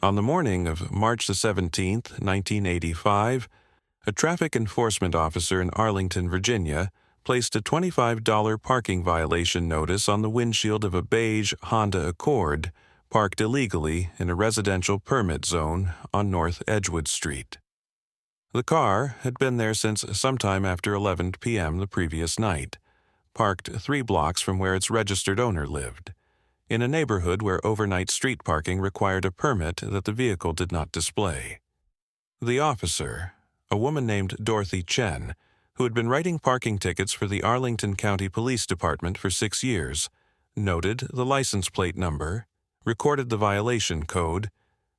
On the morning of March the 17th, 1985, a traffic enforcement officer in Arlington, Virginia, placed a $25 parking violation notice on the windshield of a beige Honda Accord parked illegally in a residential permit zone on North Edgewood Street. The car had been there since sometime after 11 p.m. the previous night, parked 3 blocks from where its registered owner lived, in a neighborhood where overnight street parking required a permit that the vehicle did not display. The officer, a woman named Dorothy Chen, who had been writing parking tickets for the Arlington County Police Department for 6 years, noted the license plate number, recorded the violation code,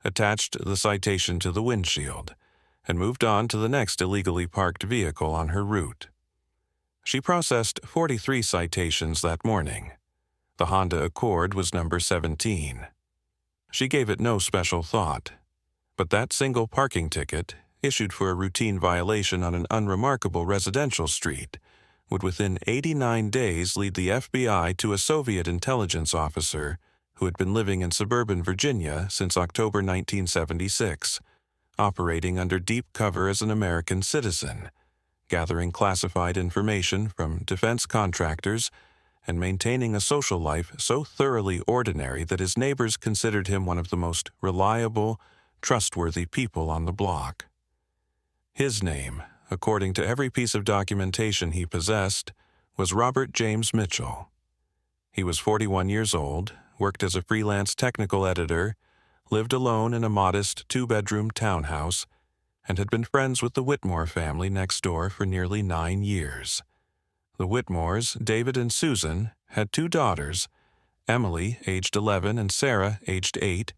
attached the citation to the windshield, and moved on to the next illegally parked vehicle on her route. She processed 43 citations that morning. The Honda Accord was number 17. She gave it no special thought, but that single parking ticket, issued for a routine violation on an unremarkable residential street, would within 89 days lead the FBI to a Soviet intelligence officer who had been living in suburban Virginia since October 1976, operating under deep cover as an American citizen, gathering classified information from defense contractors, and maintaining a social life so thoroughly ordinary that his neighbors considered him one of the most reliable, trustworthy people on the block. His name, according to every piece of documentation he possessed, was Robert James Mitchell. He was 41 years old, worked as a freelance technical editor, lived alone in a modest 2-bedroom townhouse, and had been friends with the Whitmore family next door for nearly 9 years. The Whitmores, David and Susan, had 2 daughters, Emily, aged 11, and Sarah, aged 8,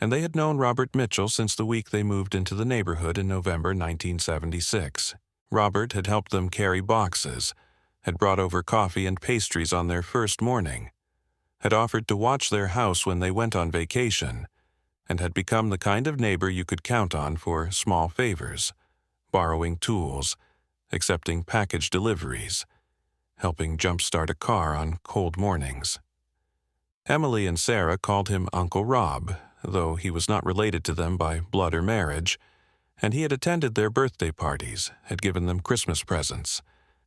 and they had known Robert Mitchell since the week they moved into the neighborhood in November 1976. Robert had helped them carry boxes, had brought over coffee and pastries on their first morning, had offered to watch their house when they went on vacation, and had become the kind of neighbor you could count on for small favors, borrowing tools, accepting package deliveries, helping jump-start a car on cold mornings. Emily and Sarah called him Uncle Rob, though he was not related to them by blood or marriage, and he had attended their birthday parties, had given them Christmas presents,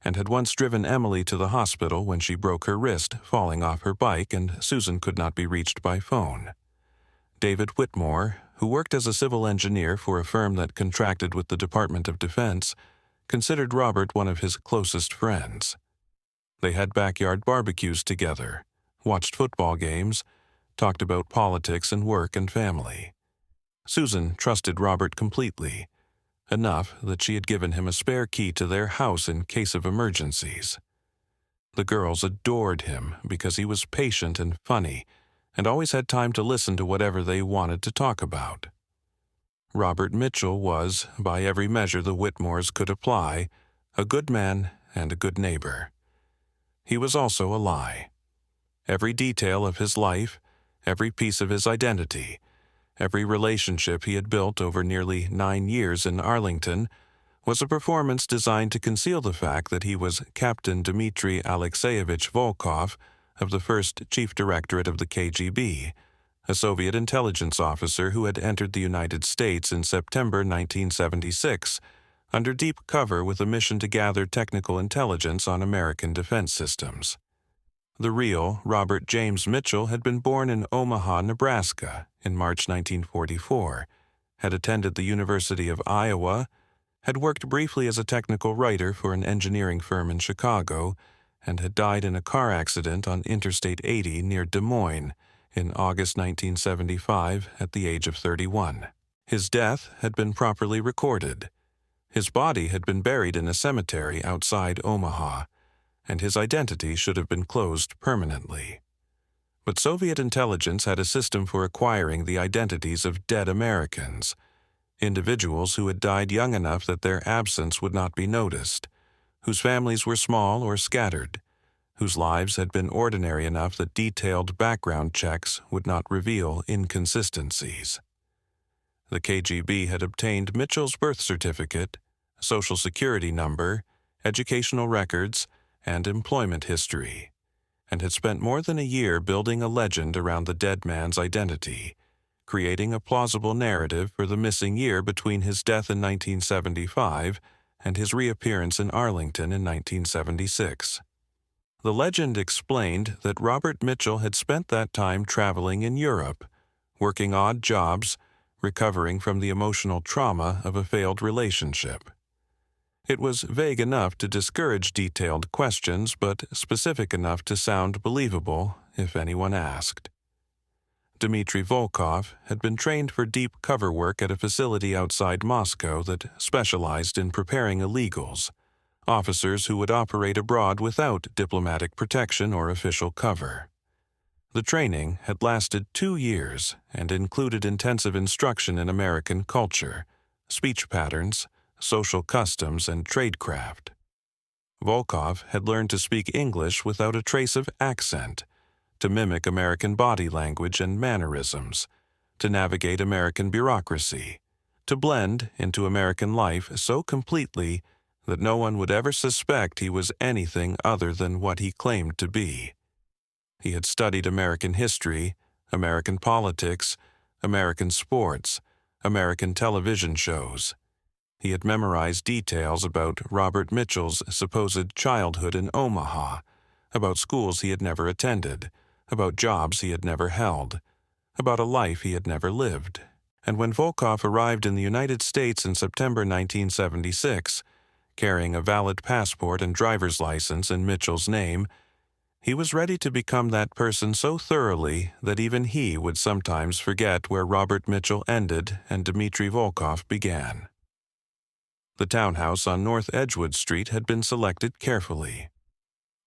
and had once driven Emily to the hospital when she broke her wrist falling off her bike and Susan could not be reached by phone. David Whitmore, who worked as a civil engineer for a firm that contracted with the Department of Defense, considered Robert one of his closest friends. They had backyard barbecues together, watched football games, talked about politics and work and family. Susan trusted Robert completely, enough that she had given him a spare key to their house in case of emergencies. The girls adored him because he was patient and funny, and always had time to listen to whatever they wanted to talk about. Robert Mitchell was, by every measure the Whitmores could apply, a good man and a good neighbor. He was also a lie. Every detail of his life, every piece of his identity, every relationship he had built over nearly 9 years in Arlington was a performance designed to conceal the fact that he was Captain Dmitry Alexeyevich Volkov of the first Chief Directorate of the KGB, a Soviet intelligence officer who had entered the United States in September 1976 under deep cover with a mission to gather technical intelligence on American defense systems. The real Robert James Mitchell had been born in Omaha, Nebraska in March 1944, had attended the University of Iowa, had worked briefly as a technical writer for an engineering firm in Chicago, and had died in a car accident on Interstate 80 near Des Moines in August 1975 at the age of 31. His death had been properly recorded. His body had been buried in a cemetery outside Omaha, and his identity should have been closed permanently. But Soviet intelligence had a system for acquiring the identities of dead Americans, individuals who had died young enough that their absence would not be noticed, whose families were small or scattered, whose lives had been ordinary enough that detailed background checks would not reveal inconsistencies. The KGB had obtained Mitchell's birth certificate, social security number, educational records, and employment history, and had spent more than a year building a legend around the dead man's identity, creating a plausible narrative for the missing year between his death in 1975 and his reappearance in Arlington in 1976. The legend explained that Robert Mitchell had spent that time traveling in Europe, working odd jobs, recovering from the emotional trauma of a failed relationship. It was vague enough to discourage detailed questions, but specific enough to sound believable if anyone asked. Dmitry Volkov had been trained for deep cover work at a facility outside Moscow that specialized in preparing illegals, officers who would operate abroad without diplomatic protection or official cover. The training had lasted 2 years and included intensive instruction in American culture, speech patterns, social customs, and tradecraft. Volkov had learned to speak English without a trace of accent, to mimic American body language and mannerisms, to navigate American bureaucracy, to blend into American life so completely that no one would ever suspect he was anything other than what he claimed to be. He had studied American history, American politics, American sports, American television shows. He had memorized details about Robert Mitchell's supposed childhood in Omaha, about schools he had never attended, about jobs he had never held, about a life he had never lived. And when Volkov arrived in the United States in September 1976, carrying a valid passport and driver's license in Mitchell's name, he was ready to become that person so thoroughly that even he would sometimes forget where Robert Mitchell ended and Dmitry Volkov began. The townhouse on North Edgewood Street had been selected carefully.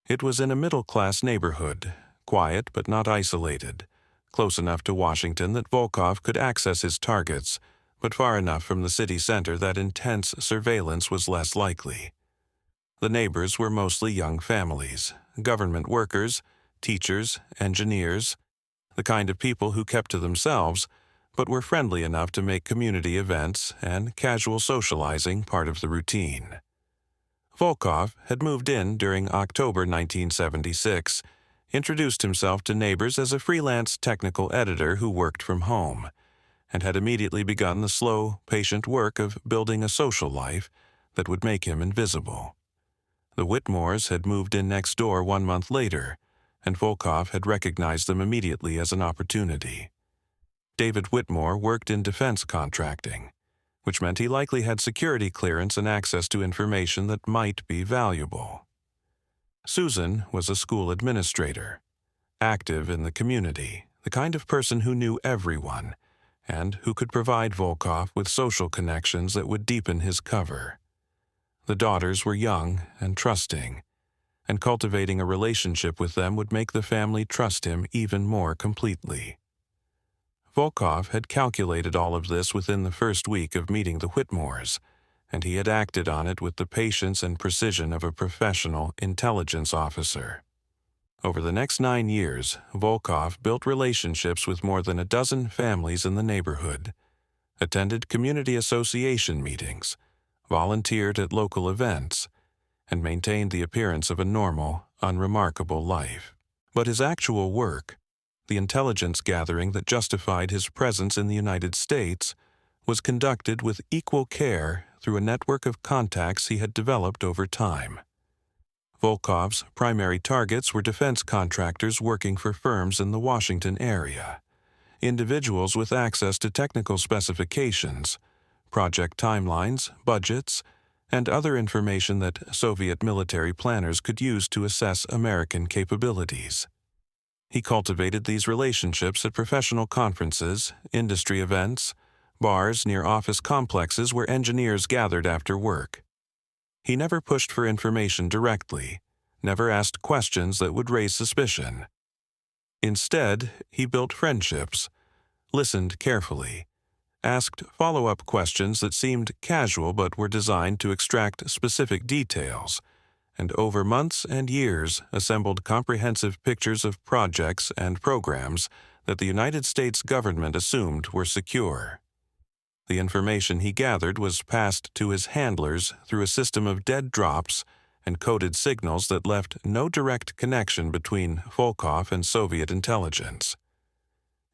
It was in a middle-class neighborhood, quiet but not isolated, close enough to Washington that Volkov could access his targets, but far enough from the city center that intense surveillance was less likely. The neighbors were mostly young families, government workers, teachers, engineers, the kind of people who kept to themselves, but were friendly enough to make community events and casual socializing part of the routine. Volkov had moved in during October 1976, introduced himself to neighbors as a freelance technical editor who worked from home, and had immediately begun the slow, patient work of building a social life that would make him invisible. The Whitmores had moved in next door 1 month later, and Volkov had recognized them immediately as an opportunity. David Whitmore worked in defense contracting, which meant he likely had security clearance and access to information that might be valuable. Susan was a school administrator, active in the community, the kind of person who knew everyone, and who could provide Volkov with social connections that would deepen his cover. The daughters were young and trusting, and cultivating a relationship with them would make the family trust him even more completely. Volkov had calculated all of this within the first week of meeting the Whitmores, and he had acted on it with the patience and precision of a professional intelligence officer. Over the next 9 years, Volkov built relationships with more than a dozen families in the neighborhood, attended community association meetings, volunteered at local events, and maintained the appearance of a normal, unremarkable life. But his actual work, the intelligence gathering that justified his presence in the United States, was conducted with equal care through a network of contacts he had developed over time. Volkov's primary targets were defense contractors working for firms in the Washington area, individuals with access to technical specifications, project timelines, budgets, and other information that Soviet military planners could use to assess American capabilities. He cultivated these relationships at professional conferences, industry events, bars near office complexes where engineers gathered after work. He never pushed for information directly, never asked questions that would raise suspicion. Instead, he built friendships, listened carefully, asked follow-up questions that seemed casual but were designed to extract specific details, and over months and years assembled comprehensive pictures of projects and programs that the United States government assumed were secure. The information he gathered was passed to his handlers through a system of dead drops and coded signals that left no direct connection between Volkov and Soviet intelligence.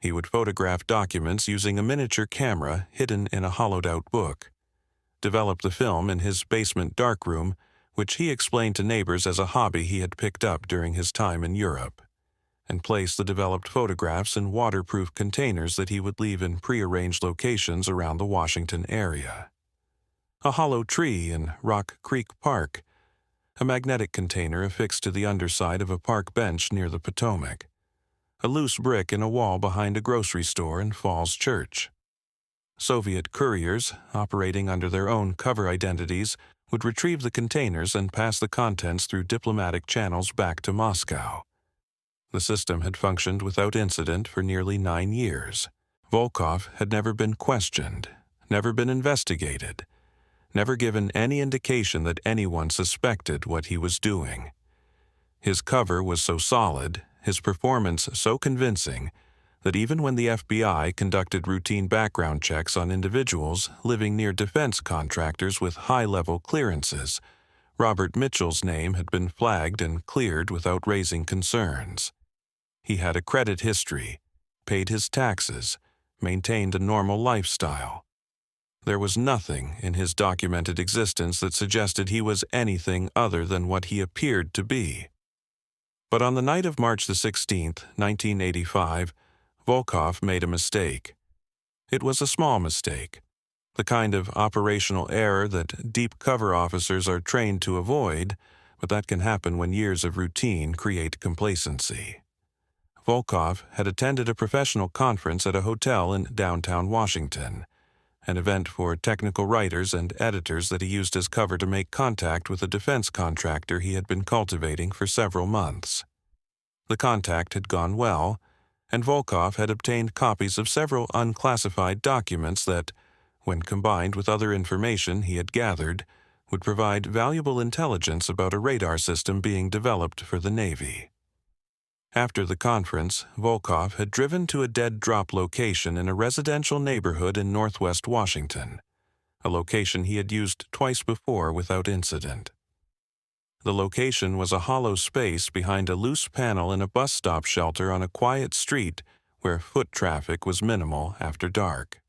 He would photograph documents using a miniature camera hidden in a hollowed-out book, develop the film in his basement darkroom, which he explained to neighbors as a hobby he had picked up during his time in Europe, and place the developed photographs in waterproof containers that he would leave in prearranged locations around the Washington area. A hollow tree in Rock Creek Park, a magnetic container affixed to the underside of a park bench near the Potomac, a loose brick in a wall behind a grocery store in Falls Church. Soviet couriers, operating under their own cover identities, would retrieve the containers and pass the contents through diplomatic channels back to Moscow. The system had functioned without incident for nearly 9 years. Volkov had never been questioned, never been investigated, never given any indication that anyone suspected what he was doing. His cover was so solid, his performance so convincing, that even when the FBI conducted routine background checks on individuals living near defense contractors with high-level clearances, Robert Mitchell's name had been flagged and cleared without raising concerns. He had a credit history, paid his taxes, maintained a normal lifestyle. There was nothing in his documented existence that suggested he was anything other than what he appeared to be. But on the night of March 16, 1985, Volkov made a mistake. It was a small mistake, the kind of operational error that deep cover officers are trained to avoid, but that can happen when years of routine create complacency. Volkov had attended a professional conference at a hotel in downtown Washington, an event for technical writers and editors that he used as cover to make contact with a defense contractor he had been cultivating for several months. The contact had gone well, and Volkov had obtained copies of several unclassified documents that, when combined with other information he had gathered, would provide valuable intelligence about a radar system being developed for the Navy. After the conference, Volkov had driven to a dead-drop location in a residential neighborhood in northwest Washington, a location he had used twice before without incident. The location was a hollow space behind a loose panel in a bus stop shelter on a quiet street where foot traffic was minimal after dark.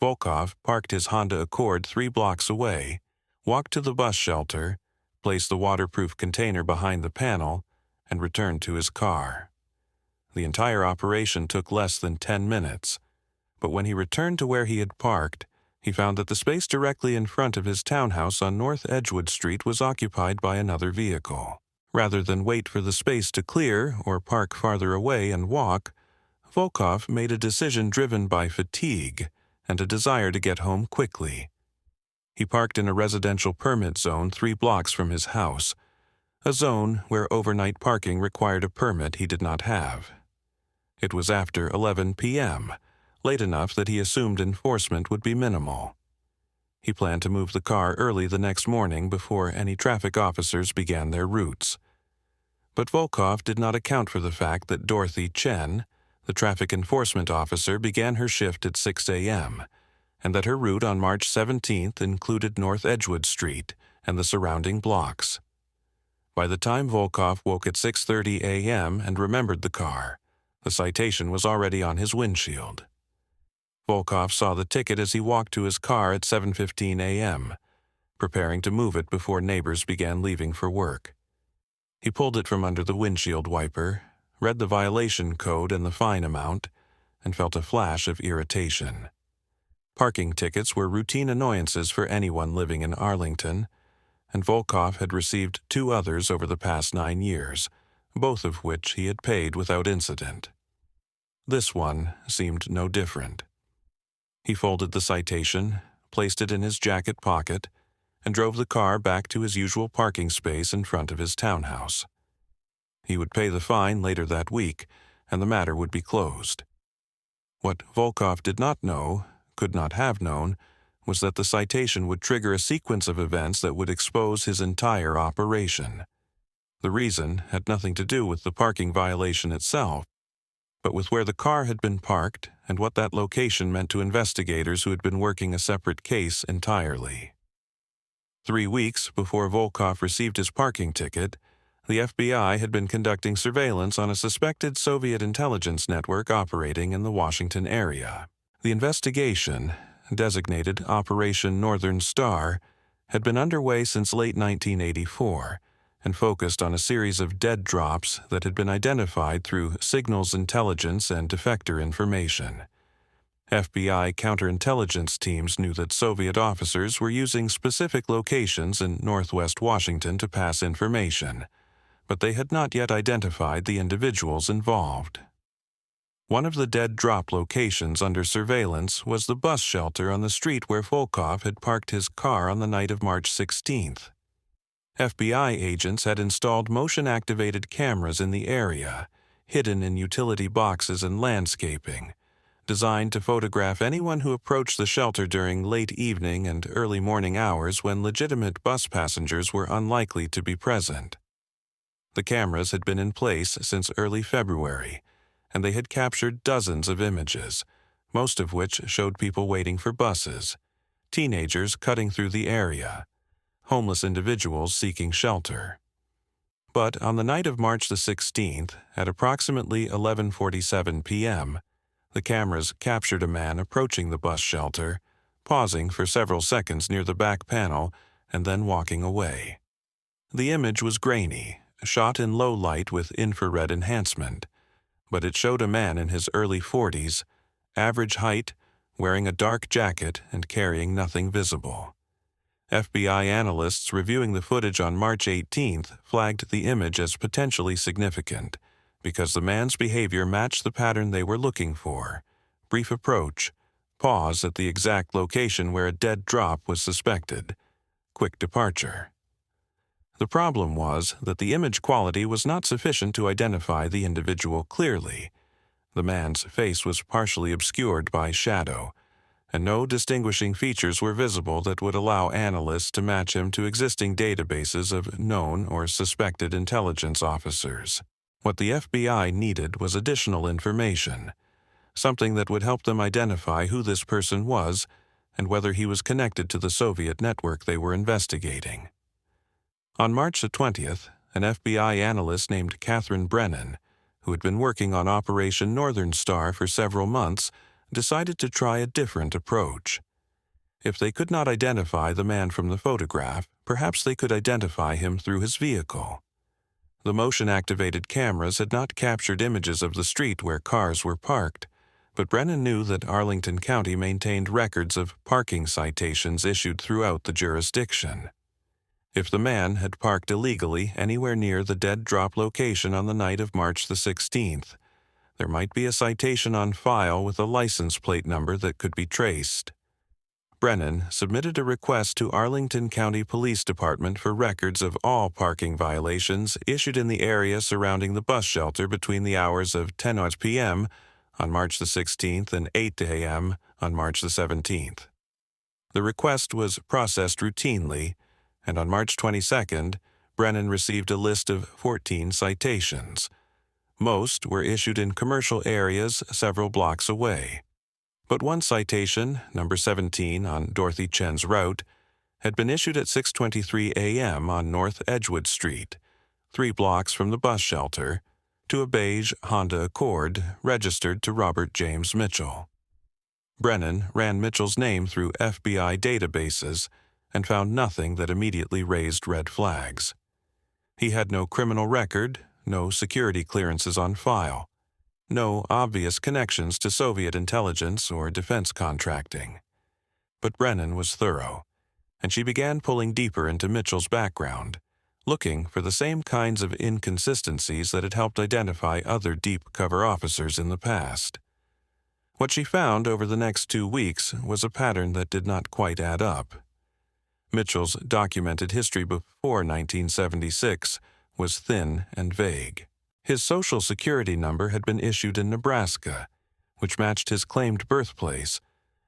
Volkov parked his Honda Accord 3 blocks away, walked to the bus shelter, placed the waterproof container behind the panel, and returned to his car. The entire operation took less than 10 minutes, but when he returned to where he had parked, he found that the space directly in front of his townhouse on North Edgewood Street was occupied by another vehicle. Rather than wait for the space to clear or park farther away and walk, Volkov made a decision driven by fatigue and a desire to get home quickly. He parked in a residential permit zone 3 blocks from his house, a zone where overnight parking required a permit he did not have. It was after 11 p.m., late enough that he assumed enforcement would be minimal. He planned to move the car early the next morning before any traffic officers began their routes. But Volkov did not account for the fact that Dorothy Chen, the traffic enforcement officer, began her shift at 6 a.m., and that her route on March 17th included North Edgewood Street and the surrounding blocks. By the time Volkov woke at 6:30 a.m. and remembered the car, the citation was already on his windshield. Volkov saw the ticket as he walked to his car at 7:15 a.m., preparing to move it before neighbors began leaving for work. He pulled it from under the windshield wiper, read the violation code and the fine amount, and felt a flash of irritation. Parking tickets were routine annoyances for anyone living in Arlington, and Volkov had received 2 others over the past 9 years, both of which he had paid without incident. This one seemed no different. He folded the citation, placed it in his jacket pocket, and drove the car back to his usual parking space in front of his townhouse. He would pay the fine later that week, and the matter would be closed. What Volkov did not know, could not have known, was that the citation would trigger a sequence of events that would expose his entire operation. The reason had nothing to do with the parking violation itself, but with where the car had been parked and what that location meant to investigators who had been working a separate case entirely. 3 weeks before Volkov received his parking ticket, The FBI had been conducting surveillance on a suspected Soviet intelligence network operating in the Washington area. The investigation, designated Operation Northern Star, had been underway since late 1984 and focused on a series of dead drops that had been identified through signals intelligence and defector information. FBI counterintelligence teams knew that Soviet officers were using specific locations in northwest Washington to pass information, but they had not yet identified the individuals involved. One of the dead drop locations under surveillance was the bus shelter on the street where Volkov had parked his car on the night of March 16th. FBI agents had installed motion-activated cameras in the area, hidden in utility boxes and landscaping, designed to photograph anyone who approached the shelter during late evening and early morning hours when legitimate bus passengers were unlikely to be present. The cameras had been in place since early February, and they had captured dozens of images, most of which showed people waiting for buses, teenagers cutting through the area, homeless individuals seeking shelter. But on the night of March the 16th, at approximately 11:47 p.m., the cameras captured a man approaching the bus shelter, pausing for several seconds near the back panel, and then walking away. The image was grainy, shot in low light with infrared enhancement, but it showed a man in his early 40s, average height, wearing a dark jacket and carrying nothing visible. FBI analysts reviewing the footage on March 18th flagged the image as potentially significant because the man's behavior matched the pattern they were looking for: brief approach, pause at the exact location where a dead drop was suspected, quick departure. The problem was that the image quality was not sufficient to identify the individual clearly. The man's face was partially obscured by shadow, and no distinguishing features were visible that would allow analysts to match him to existing databases of known or suspected intelligence officers. What the FBI needed was additional information, something that would help them identify who this person was and whether he was connected to the Soviet network they were investigating. On March 20th, an FBI analyst named Catherine Brennan, who had been working on Operation Northern Star for several months, decided to try a different approach. If they could not identify the man from the photograph, perhaps they could identify him through his vehicle. The motion-activated cameras had not captured images of the street where cars were parked, but Brennan knew that Arlington County maintained records of parking citations issued throughout the jurisdiction. If the man had parked illegally anywhere near the dead drop location on the night of March the 16th, there might be a citation on file with a license plate number that could be traced. Brennan submitted a request to Arlington County Police Department for records of all parking violations issued in the area surrounding the bus shelter between the hours of 10 p.m. on March the 16th and 8 a.m. on March the 17th. The request was processed routinely, and on March 22nd, Brennan received a list of 14 citations. Most were issued in commercial areas several blocks away. But one citation, number 17 on Dorothy Chen's route, had been issued at 6:23 a.m. on North Edgewood Street, 3 blocks from the bus shelter, to a beige Honda Accord registered to Robert James Mitchell. Brennan ran Mitchell's name through FBI databases and found nothing that immediately raised red flags. He had no criminal record, no security clearances on file, no obvious connections to Soviet intelligence or defense contracting. But Brennan was thorough, and she began pulling deeper into Mitchell's background, looking for the same kinds of inconsistencies that had helped identify other deep cover officers in the past. What she found over the next 2 weeks was a pattern that did not quite add up. Mitchell's documented history before 1976 was thin and vague. His Social Security number had been issued in Nebraska, which matched his claimed birthplace,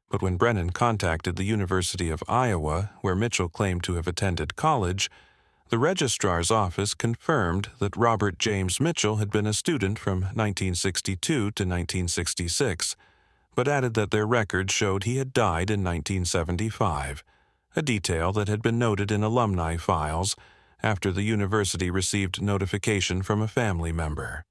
but when Brennan contacted the University of Iowa, where Mitchell claimed to have attended college, the registrar's office confirmed that Robert James Mitchell had been a student from 1962 to 1966, but added that their records showed he had died in 1975, a detail that had been noted in alumni files after the university received notification from a family member.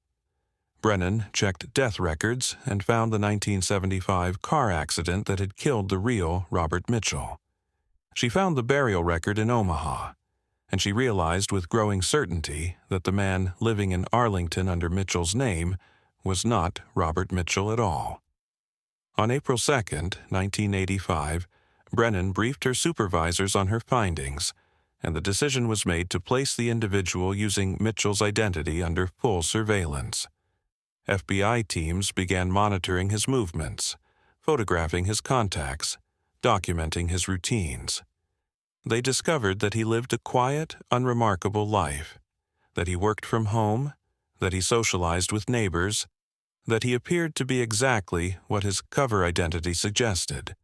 Brennan checked death records and found the 1975 car accident that had killed the real Robert Mitchell. She found the burial record in Omaha, and she realized with growing certainty that the man living in Arlington under Mitchell's name was not Robert Mitchell at all. On April 2, 1985, Brennan briefed her supervisors on her findings, and the decision was made to place the individual using Mitchell's identity under full surveillance. FBI teams began monitoring his movements, photographing his contacts, documenting his routines. They discovered that he lived a quiet, unremarkable life, that he worked from home, that he socialized with neighbors, that he appeared to be exactly what his cover identity suggested.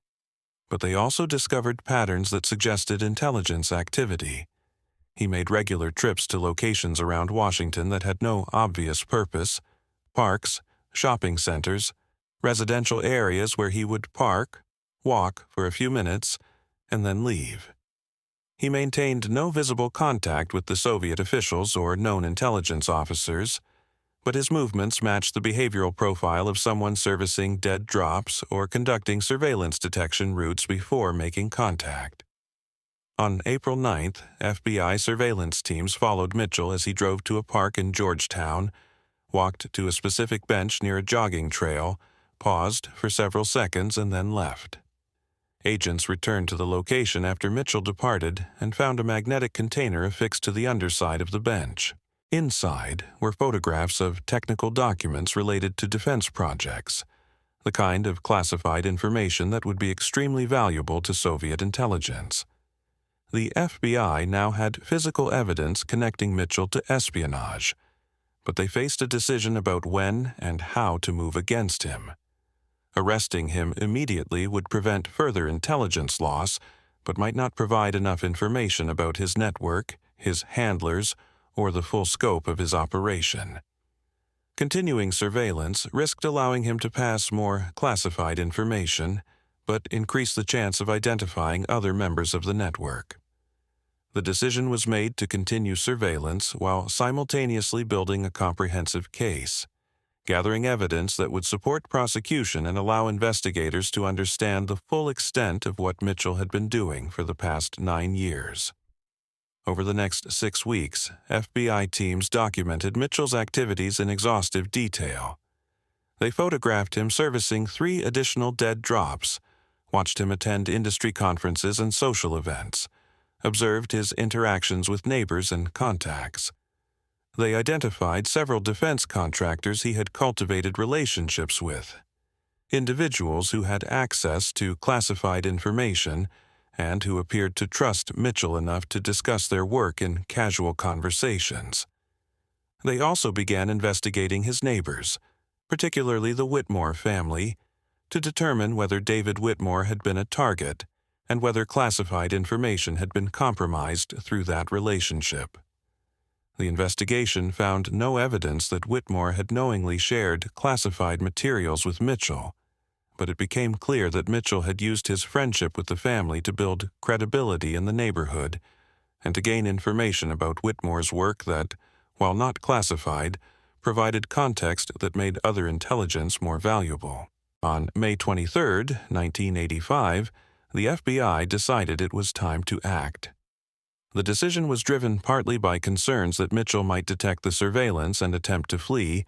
But they also discovered patterns that suggested intelligence activity. He made regular trips to locations around Washington that had no obvious purpose: parks, shopping centers, residential areas where he would park, walk for a few minutes, and then leave. He maintained no visible contact with the Soviet officials or known intelligence officers, but his movements matched the behavioral profile of someone servicing dead drops or conducting surveillance detection routes before making contact. On April 9th, FBI surveillance teams followed Mitchell as he drove to a park in Georgetown, walked to a specific bench near a jogging trail, paused for several seconds, and then left. Agents returned to the location after Mitchell departed and found a magnetic container affixed to the underside of the bench. Inside were photographs of technical documents related to defense projects, the kind of classified information that would be extremely valuable to Soviet intelligence. The FBI now had physical evidence connecting Mitchell to espionage, but they faced a decision about when and how to move against him. Arresting him immediately would prevent further intelligence loss, but might not provide enough information about his network, his handlers, or the full scope of his operation. Continuing surveillance risked allowing him to pass more classified information, but increased the chance of identifying other members of the network. The decision was made to continue surveillance while simultaneously building a comprehensive case, gathering evidence that would support prosecution and allow investigators to understand the full extent of what Mitchell had been doing for the past 9 years. Over the next 6 weeks, FBI teams documented Mitchell's activities in exhaustive detail. They photographed him servicing 3 additional dead drops, watched him attend industry conferences and social events, observed his interactions with neighbors and contacts. They identified several defense contractors he had cultivated relationships with, individuals who had access to classified information and who appeared to trust Mitchell enough to discuss their work in casual conversations. They also began investigating his neighbors, particularly the Whitmore family, to determine whether David Whitmore had been a target and whether classified information had been compromised through that relationship. The investigation found no evidence that Whitmore had knowingly shared classified materials with Mitchell, but it became clear that Mitchell had used his friendship with the family to build credibility in the neighborhood and to gain information about Whitmore's work that, while not classified, provided context that made other intelligence more valuable. On May 23, 1985, the FBI decided it was time to act. The decision was driven partly by concerns that Mitchell might detect the surveillance and attempt to flee,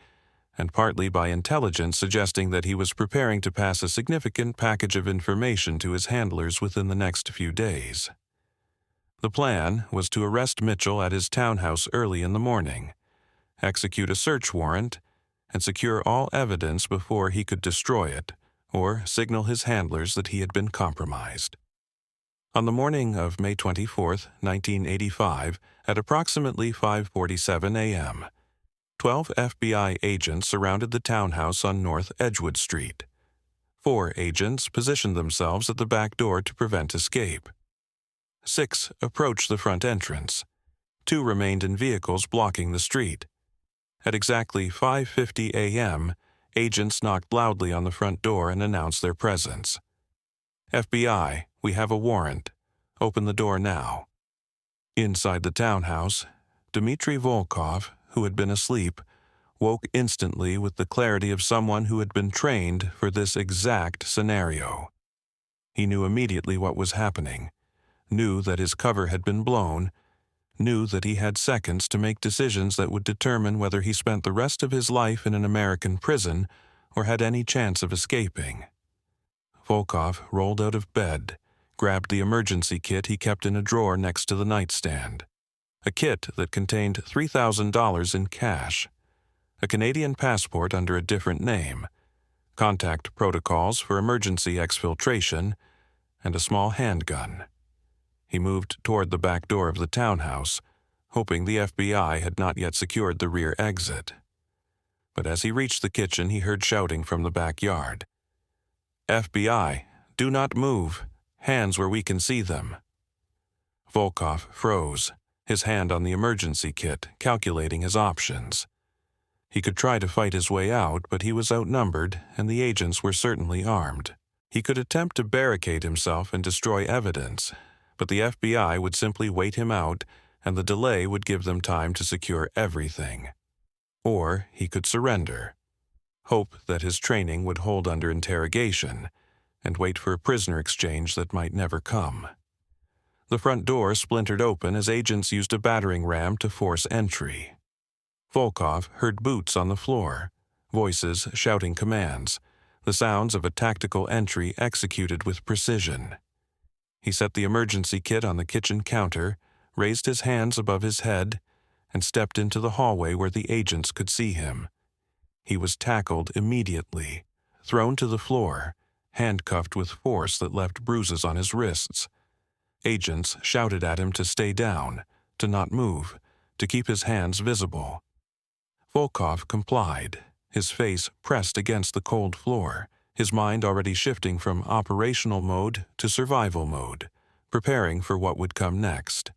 and partly by intelligence suggesting that he was preparing to pass a significant package of information to his handlers within the next few days. The plan was to arrest Mitchell at his townhouse early in the morning, execute a search warrant, and secure all evidence before he could destroy it or signal his handlers that he had been compromised. On the morning of May 24, 1985, at approximately 5:47 a.m., 12 FBI agents surrounded the townhouse on North Edgewood Street. 4 agents positioned themselves at the back door to prevent escape. 6 approached the front entrance. 2 remained in vehicles blocking the street. At exactly 5:50 a.m., agents knocked loudly on the front door and announced their presence. "FBI, we have a warrant. Open the door now." Inside the townhouse, Dmitry Volkov, who had been asleep, woke instantly with the clarity of someone who had been trained for this exact scenario. He knew immediately what was happening, knew that his cover had been blown, knew that he had seconds to make decisions that would determine whether he spent the rest of his life in an American prison or had any chance of escaping. Volkov rolled out of bed, grabbed the emergency kit he kept in a drawer next to the nightstand, a kit that contained $3,000 in cash, a Canadian passport under a different name, contact protocols for emergency exfiltration, and a small handgun. He moved toward the back door of the townhouse, hoping the FBI had not yet secured the rear exit. But as he reached the kitchen, he heard shouting from the backyard. "FBI, do not move. Hands where we can see them." Volkov froze, his hand on the emergency kit, calculating his options. He could try to fight his way out, but he was outnumbered, and the agents were certainly armed. He could attempt to barricade himself and destroy evidence, but the FBI would simply wait him out, and the delay would give them time to secure everything. Or he could surrender, hope that his training would hold under interrogation, and wait for a prisoner exchange that might never come. The front door splintered open as agents used a battering ram to force entry. Volkov heard boots on the floor, voices shouting commands, the sounds of a tactical entry executed with precision. He set the emergency kit on the kitchen counter, raised his hands above his head, and stepped into the hallway where the agents could see him. He was tackled immediately, thrown to the floor, handcuffed with force that left bruises on his wrists. Agents shouted at him to stay down, to not move, to keep his hands visible. Volkov complied, his face pressed against the cold floor, his mind already shifting from operational mode to survival mode, preparing for what would come next.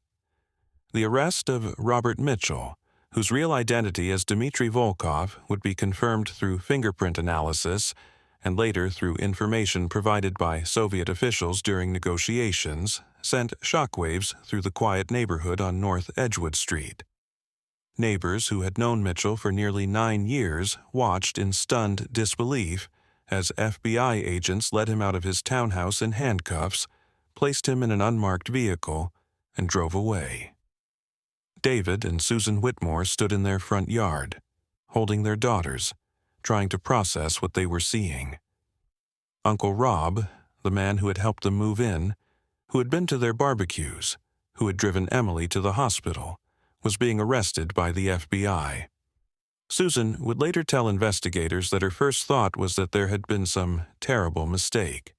The arrest of Robert Mitchell, whose real identity as Dmitry Volkov would be confirmed through fingerprint analysis and later through information provided by Soviet officials during negotiations, sent shockwaves through the quiet neighborhood on North Edgewood Street. Neighbors who had known Mitchell for nearly 9 years watched in stunned disbelief as FBI agents led him out of his townhouse in handcuffs, placed him in an unmarked vehicle, and drove away. David and Susan Whitmore stood in their front yard, holding their daughters, trying to process what they were seeing. Uncle Rob, the man who had helped them move in, who had been to their barbecues, who had driven Emily to the hospital, was being arrested by the FBI. Susan would later tell investigators that her first thought was that there had been some terrible mistake,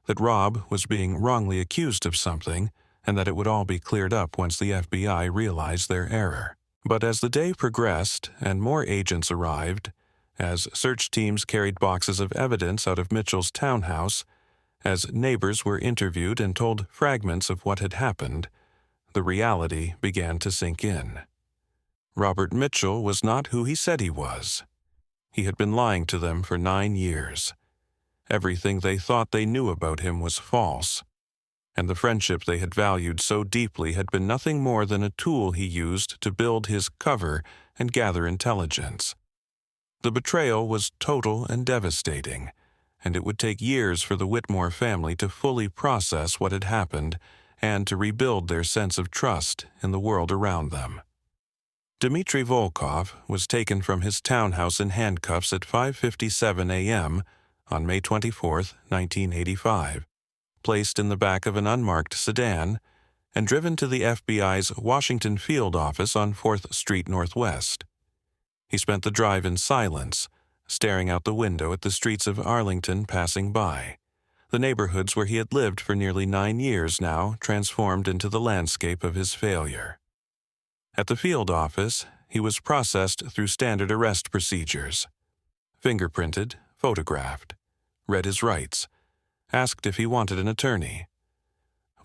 that Rob was being wrongly accused of something, and that it would all be cleared up once the FBI realized their error. But as the day progressed and more agents arrived, as search teams carried boxes of evidence out of Mitchell's townhouse, as neighbors were interviewed and told fragments of what had happened, the reality began to sink in. Robert Mitchell was not who he said he was. He had been lying to them for 9 years. Everything they thought they knew about him was false, and the friendship they had valued so deeply had been nothing more than a tool he used to build his cover and gather intelligence. The betrayal was total and devastating, and it would take years for the Whitmore family to fully process what had happened and to rebuild their sense of trust in the world around them. Dmitry Volkov was taken from his townhouse in handcuffs at 5:57 a.m. on May 24, 1985, placed in the back of an unmarked sedan, and driven to the FBI's Washington field office on 4th Street Northwest. He spent the drive in silence, staring out the window at the streets of Arlington passing by, the neighborhoods where he had lived for nearly 9 years now transformed into the landscape of his failure. At the field office, he was processed through standard arrest procedures. Fingerprinted, photographed, read his rights, asked if he wanted an attorney.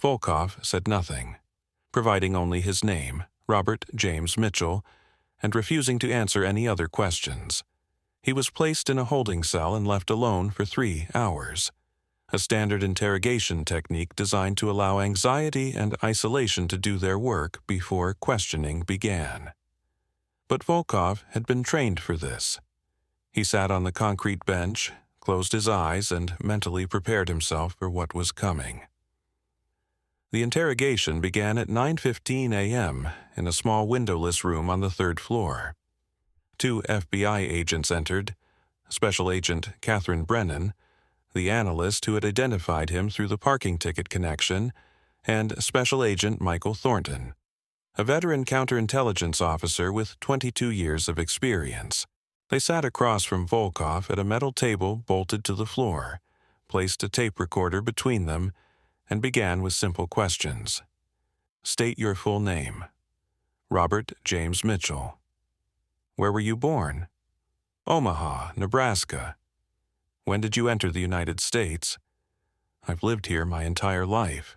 Volkov said nothing, providing only his name, Robert James Mitchell, and refusing to answer any other questions. He was placed in a holding cell and left alone for 3 hours. a standard interrogation technique designed to allow anxiety and isolation to do their work before questioning began. But Volkov had been trained for this. He sat on the concrete bench, closed his eyes, and mentally prepared himself for what was coming. The interrogation began at 9:15 a.m. in a small windowless room on the third floor. 2 FBI agents entered, Special Agent Catherine Brennan, the analyst who had identified him through the parking ticket connection, and Special Agent Michael Thornton, a veteran counterintelligence officer with 22 years of experience. They sat across from Volkov at a metal table bolted to the floor, placed a tape recorder between them, and began with simple questions. State your full name. Robert James Mitchell. Where were you born? Omaha, Nebraska. When did you enter the United States? I've lived here my entire life.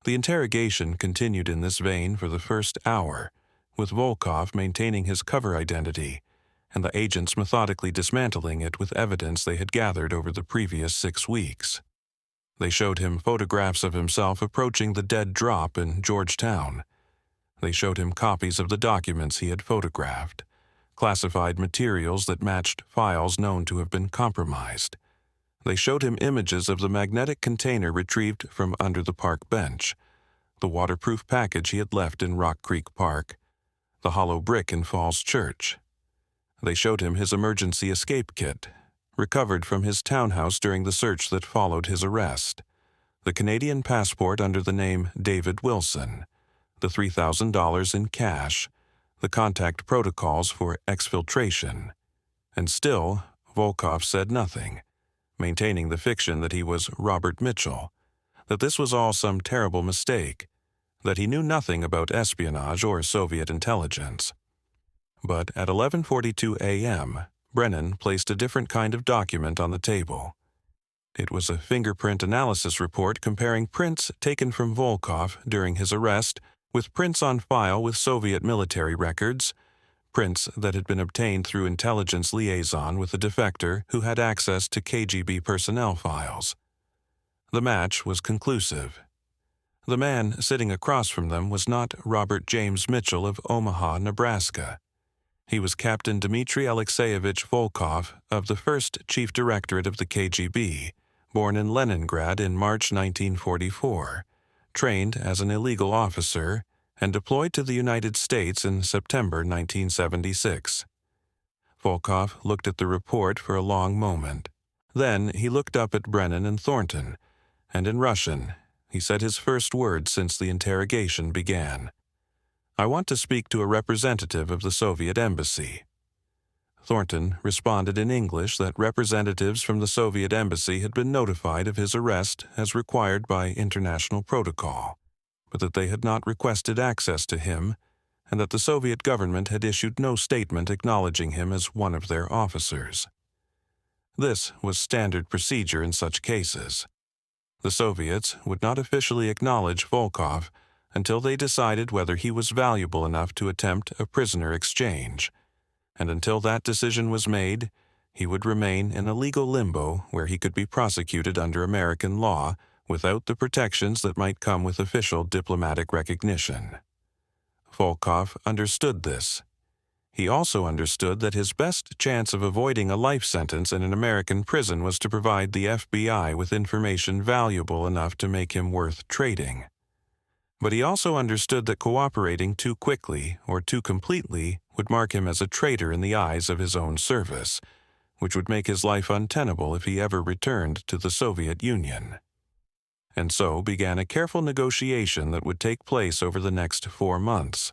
The interrogation continued in this vein for the first hour, with Volkov maintaining his cover identity and the agents methodically dismantling it with evidence they had gathered over the previous 6 weeks. They showed him photographs of himself approaching the dead drop in Georgetown. They showed him copies of the documents he had photographed, classified materials that matched files known to have been compromised. They showed him images of the magnetic container retrieved from under the park bench, the waterproof package he had left in Rock Creek Park, the hollow brick in Falls Church. They showed him his emergency escape kit, recovered from his townhouse during the search that followed his arrest, the Canadian passport under the name David Wilson, the $3,000 in cash, the contact protocols for exfiltration. And still, Volkov said nothing, maintaining the fiction that he was Robert Mitchell, that this was all some terrible mistake, that he knew nothing about espionage or Soviet intelligence. But at 11:42 a.m., Brennan placed a different kind of document on the table. It was a fingerprint analysis report comparing prints taken from Volkov during his arrest with prints on file with Soviet military records, prints that had been obtained through intelligence liaison with a defector who had access to KGB personnel files. The match was conclusive. The man sitting across from them was not Robert James Mitchell of Omaha, Nebraska. He was Captain Dmitry Alexeyevich Volkov of the 1st Chief Directorate of the KGB, born in Leningrad in March 1944, trained as an illegal officer, and deployed to the United States in September 1976. Volkov looked at the report for a long moment. Then he looked up at Brennan and Thornton, and in Russian, he said his first words since the interrogation began. I want to speak to a representative of the Soviet embassy. Thornton responded in English that representatives from the Soviet embassy had been notified of his arrest as required by international protocol, but that they had not requested access to him, and that the Soviet government had issued no statement acknowledging him as one of their officers. This was standard procedure in such cases. The Soviets would not officially acknowledge Volkov until they decided whether he was valuable enough to attempt a prisoner exchange, and until that decision was made, he would remain in a legal limbo where he could be prosecuted under American law without the protections that might come with official diplomatic recognition. Volkov understood this. He also understood that his best chance of avoiding a life sentence in an American prison was to provide the FBI with information valuable enough to make him worth trading. But he also understood that cooperating too quickly or too completely would mark him as a traitor in the eyes of his own service, which would make his life untenable if he ever returned to the Soviet Union. And so began a careful negotiation that would take place over the next 4 months,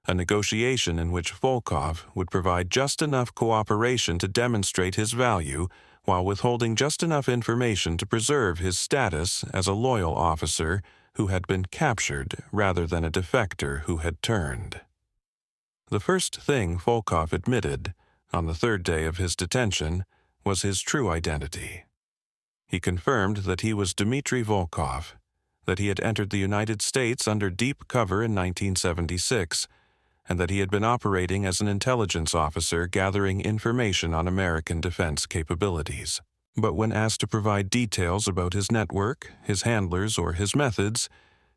a negotiation in which Volkov would provide just enough cooperation to demonstrate his value while withholding just enough information to preserve his status as a loyal officer who had been captured rather than a defector who had turned. The first thing Volkov admitted, on the 3rd day of his detention, was his true identity. He confirmed that he was Dmitry Volkov, that he had entered the United States under deep cover in 1976, and that he had been operating as an intelligence officer gathering information on American defense capabilities. But when asked to provide details about his network, his handlers, or his methods,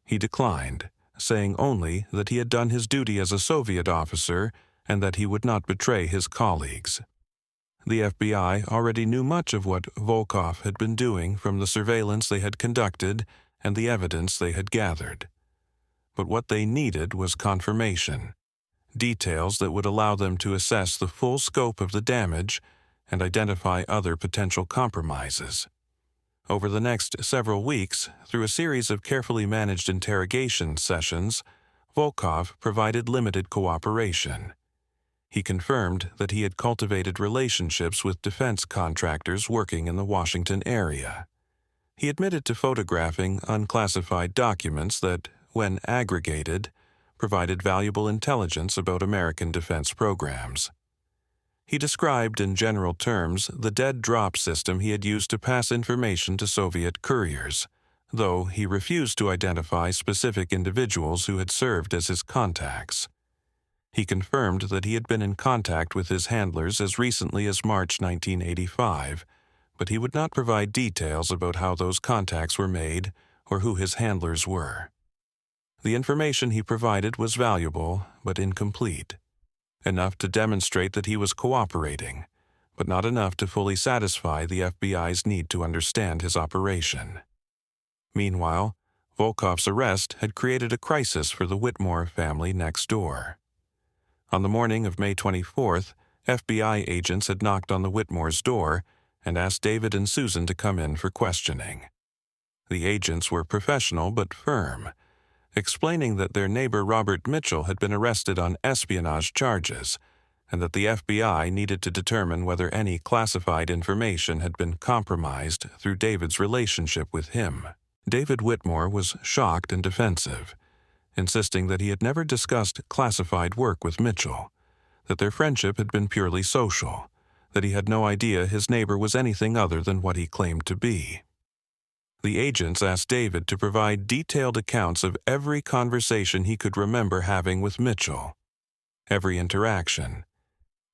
he declined, saying only that he had done his duty as a Soviet officer and that he would not betray his colleagues. The FBI already knew much of what Volkov had been doing from the surveillance they had conducted and the evidence they had gathered. But what they needed was confirmation, details that would allow them to assess the full scope of the damage and identify other potential compromises. Over the next several weeks, through a series of carefully managed interrogation sessions, Volkov provided limited cooperation. He confirmed that he had cultivated relationships with defense contractors working in the Washington area. He admitted to photographing unclassified documents that, when aggregated, provided valuable intelligence about American defense programs. He described in general terms the dead drop system he had used to pass information to Soviet couriers, though he refused to identify specific individuals who had served as his contacts. He confirmed that he had been in contact with his handlers as recently as March 1985, but he would not provide details about how those contacts were made or who his handlers were. The information he provided was valuable but incomplete, enough to demonstrate that he was cooperating, but not enough to fully satisfy the FBI's need to understand his operation. Meanwhile, Volkov's arrest had created a crisis for the Whitmore family next door. On the morning of May 24th, FBI agents had knocked on the Whitmores' door and asked David and Susan to come in for questioning. The agents were professional but firm, explaining that their neighbor Robert Mitchell had been arrested on espionage charges and that the FBI needed to determine whether any classified information had been compromised through David's relationship with him. David Whitmore was shocked and defensive, insisting that he had never discussed classified work with Mitchell, that their friendship had been purely social, that he had no idea his neighbor was anything other than what he claimed to be. The agents asked David to provide detailed accounts of every conversation he could remember having with Mitchell, every interaction,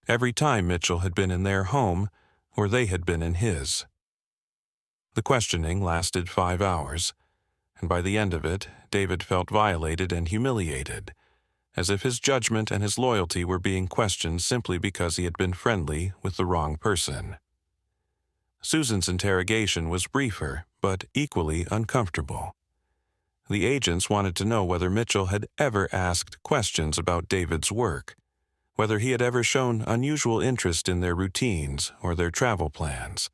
every time Mitchell had been in their home or they had been in his. The questioning lasted 5 hours, and by the end of it, David felt violated and humiliated, as if his judgment and his loyalty were being questioned simply because he had been friendly with the wrong person. Susan's interrogation was briefer, but equally uncomfortable. The agents wanted to know whether Mitchell had ever asked questions about David's work, whether he had ever shown unusual interest in their routines or their travel plans,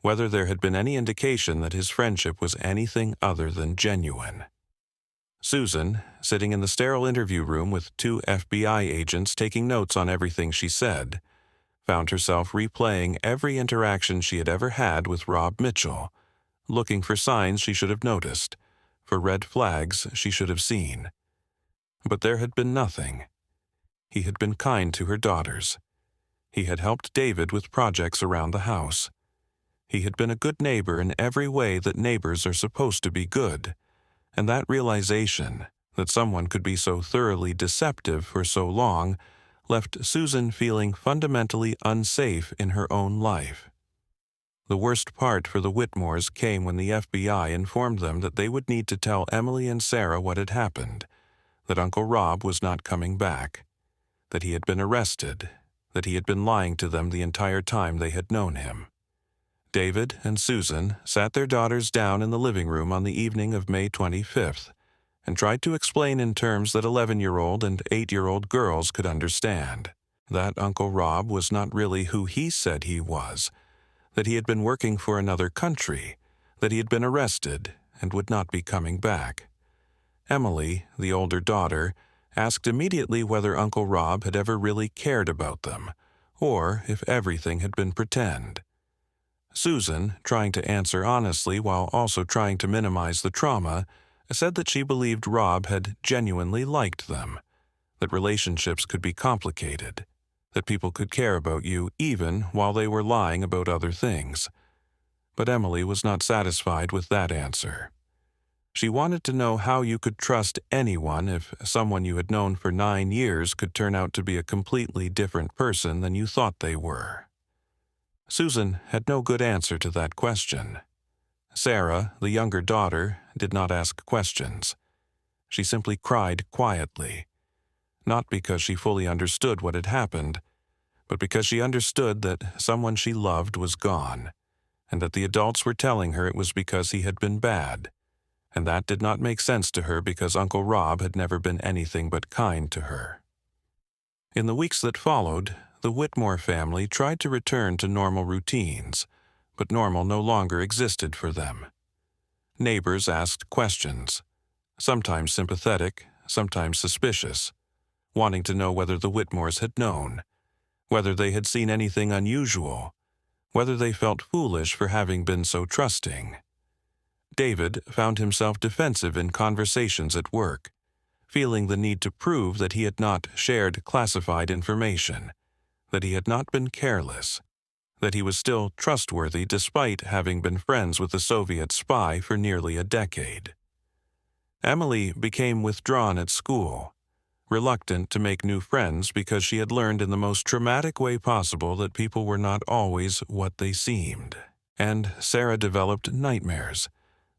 whether there had been any indication that his friendship was anything other than genuine. Susan, sitting in the sterile interview room with 2 FBI agents taking notes on everything she said, found herself replaying every interaction she had ever had with Rob Mitchell, looking for signs she should have noticed, for red flags she should have seen. But there had been nothing. He had been kind to her daughters. He had helped David with projects around the house. He had been a good neighbor in every way that neighbors are supposed to be good, and that realization that someone could be so thoroughly deceptive for so long left Susan feeling fundamentally unsafe in her own life. The worst part for the Whitmores came when the FBI informed them that they would need to tell Emily and Sarah what had happened, that Uncle Rob was not coming back, that he had been arrested, that he had been lying to them the entire time they had known him. David and Susan sat their daughters down in the living room on the evening of May 25th and tried to explain in terms that 11-year-old and 8-year-old girls could understand, that Uncle Rob was not really who he said he was, that he had been working for another country, that he had been arrested and would not be coming back. Emily, the older daughter, asked immediately whether Uncle Rob had ever really cared about them, or if everything had been pretend. Susan, trying to answer honestly while also trying to minimize the trauma, said that she believed Rob had genuinely liked them, that relationships could be complicated, that people could care about you even while they were lying about other things. But Emily was not satisfied with that answer. She wanted to know how you could trust anyone if someone you had known for 9 years could turn out to be a completely different person than you thought they were. Susan had no good answer to that question. Sarah, the younger daughter, did not ask questions. She simply cried quietly, not because she fully understood what had happened, but because she understood that someone she loved was gone, and that the adults were telling her it was because he had been bad, and that did not make sense to her because Uncle Rob had never been anything but kind to her. In the weeks that followed, the Whitmore family tried to return to normal routines, but normal no longer existed for them. Neighbors asked questions, sometimes sympathetic, sometimes suspicious, wanting to know whether the Whitmores had known, whether they had seen anything unusual, whether they felt foolish for having been so trusting. David found himself defensive in conversations at work, feeling the need to prove that he had not shared classified information, that he had not been careless, that he was still trustworthy despite having been friends with the Soviet spy for nearly a decade. Emily became withdrawn at school, reluctant to make new friends because she had learned in the most traumatic way possible that people were not always what they seemed. And Sarah developed nightmares,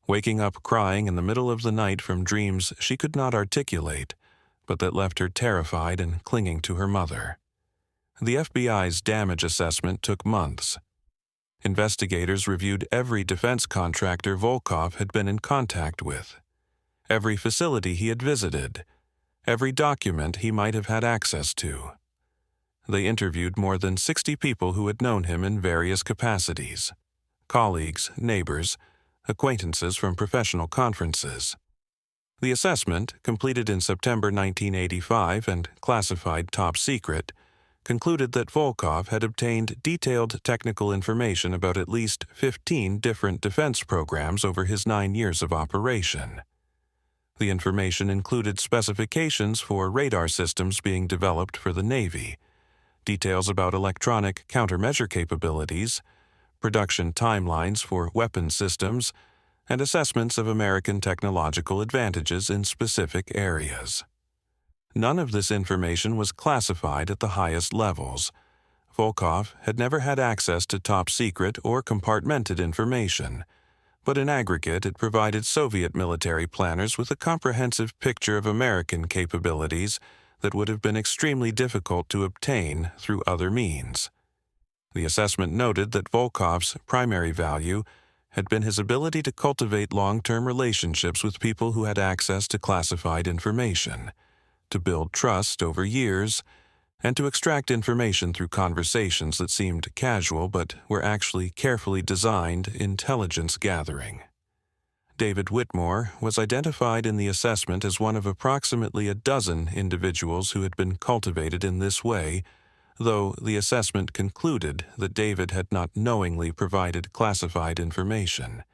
waking up crying in the middle of the night from dreams she could not articulate, but that left her terrified and clinging to her mother. The FBI's damage assessment took months. Investigators reviewed every defense contractor Volkov had been in contact with, every facility he had visited, every document he might have had access to. They interviewed more than 60 people who had known him in various capacities: colleagues, neighbors, acquaintances from professional conferences. The assessment, completed in September 1985 and classified top secret, concluded that Volkov had obtained detailed technical information about at least 15 different defense programs over his 9 years of operation. The information included specifications for radar systems being developed for the Navy, details about electronic countermeasure capabilities, production timelines for weapon systems, and assessments of American technological advantages in specific areas. None of this information was classified at the highest levels. Volkov had never had access to top-secret or compartmented information, but in aggregate it provided Soviet military planners with a comprehensive picture of American capabilities that would have been extremely difficult to obtain through other means. The assessment noted that Volkov's primary value had been his ability to cultivate long-term relationships with people who had access to classified information, to build trust over years, and to extract information through conversations that seemed casual but were actually carefully designed intelligence gathering. David Whitmore was identified in the assessment as one of approximately a dozen individuals who had been cultivated in this way, though the assessment concluded that David had not knowingly provided classified information,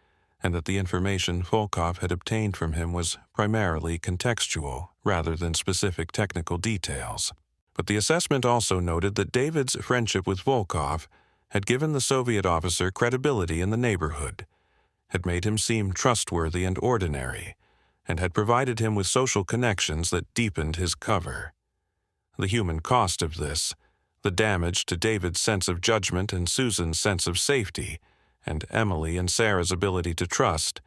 and that the information Volkov had obtained from him was primarily contextual rather than specific technical details. But the assessment also noted that David's friendship with Volkov had given the Soviet officer credibility in the neighborhood, had made him seem trustworthy and ordinary, and had provided him with social connections that deepened his cover. The human cost of this, the damage to David's sense of judgment and Susan's sense of safety, and Emily and Sarah's ability to trust,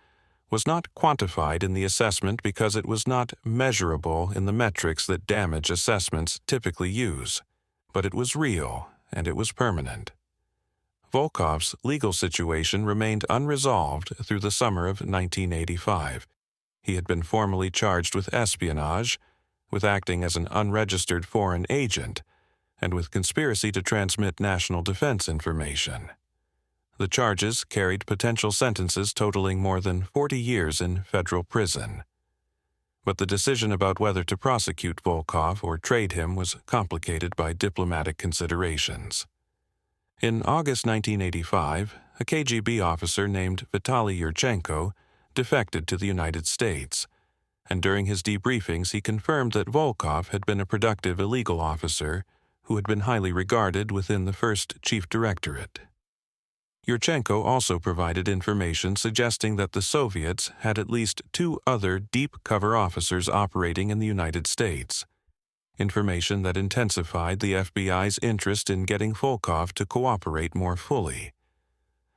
was not quantified in the assessment because it was not measurable in the metrics that damage assessments typically use, but it was real and it was permanent. Volkov's legal situation remained unresolved through the summer of 1985. He had been formally charged with espionage, with acting as an unregistered foreign agent, and with conspiracy to transmit national defense information. The charges carried potential sentences totaling more than 40 years in federal prison. But the decision about whether to prosecute Volkov or trade him was complicated by diplomatic considerations. In August 1985, a KGB officer named Vitaly Yurchenko defected to the United States, and during his debriefings he confirmed that Volkov had been a productive illegal officer who had been highly regarded within the First Chief Directorate. Yurchenko also provided information suggesting that the Soviets had at least 2 other deep cover officers operating in the United States. information that intensified the FBI's interest in getting Volkov to cooperate more fully.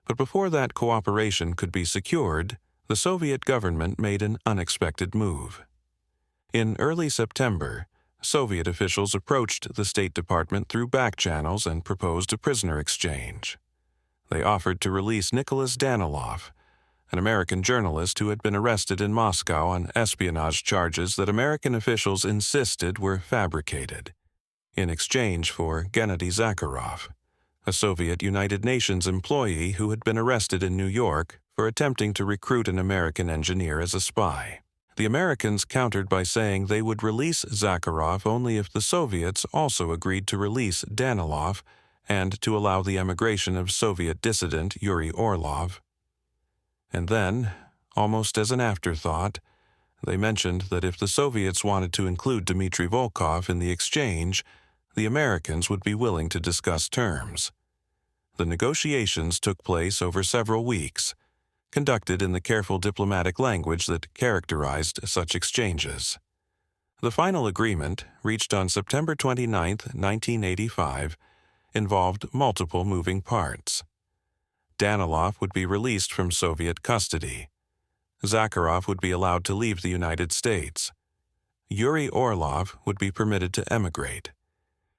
But before that cooperation could be secured, the Soviet government made an unexpected move. In early September, Soviet officials approached the State Department through back channels and proposed a prisoner exchange. They offered to release Nicholas Danilov, an American journalist who had been arrested in Moscow on espionage charges that American officials insisted were fabricated, in exchange for Gennady Zakharov, a Soviet United Nations employee who had been arrested in New York for attempting to recruit an American engineer as a spy. The Americans countered by saying they would release Zakharov only if the Soviets also agreed to release Danilov and to allow the emigration of Soviet dissident Yuri Orlov. And then, almost as an afterthought, they mentioned that if the Soviets wanted to include Dmitry Volkov in the exchange, the Americans would be willing to discuss terms. The negotiations took place over several weeks, conducted in the careful diplomatic language that characterized such exchanges. The final agreement, reached on September 29, 1985, involved multiple moving parts. Danilov would be released from Soviet custody. Zakharov would be allowed to leave the United States. Yuri Orlov would be permitted to emigrate.